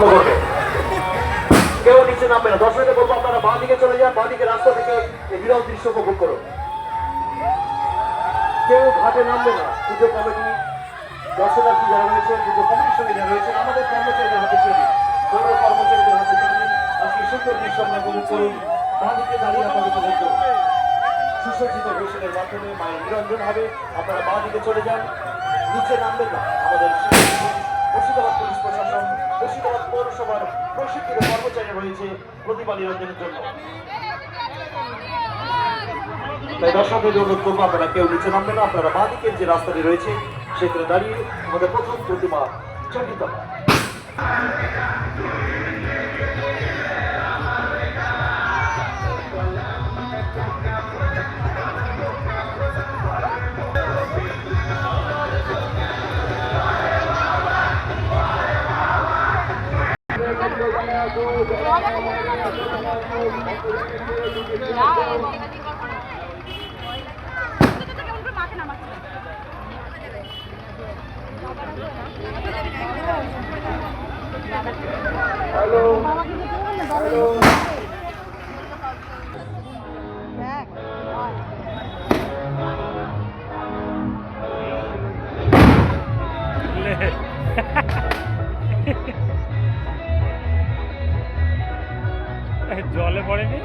করবে। কেউ নিচে নামবে না। দর্শকদের বলবো আপনারা বাঁ দিকে চলে যান, বাঁ দিকে রাস্তা থেকে এই বিরল দৃশ্য উপভোগ করুন। কেউ ঘাটে নামবে না। পুজো কমিটি, দর্শনার্থী যারা রয়েছেন, পুজো কমিটির সঙ্গে যারা রয়েছেন, আমাদের কর্মচারীদের হাতে ছেড়ে দিন, পৌর কর্মচারীদের হাতে ছেড়ে দিন। আজকে সুন্দর দৃশ্য আমরা উপভোগ করুন। বাঁ দিকে দাঁড়িয়ে আপনারা উপভোগ করুন। সুসজ্জিত ঘোষণের মাধ্যমে মায়ের নিরঞ্জন হবে। আপনারা বাঁ দিকে চলে যান, নিচে নামবেন না। আমাদের মুর্শিদাবাদ পুলিশ প্রশাসন, মুর্শিদাবাদ পৌরসভার প্রশিক্ষিত কর্মচারী রয়েছে প্রতিমা নিরঞ্জনের জন্য। তাই দর্শকদের অনুরোধ করবো আপনারা কেউ নিচে নামবেন না। আপনারা বাঁ দিকের যে রাস্তাটি রয়েছে সেখানে দাঁড়িয়ে আমাদের প্রথম প্রতিমা চকিত। হ্যালো হ্যালো জলে পড়েনি।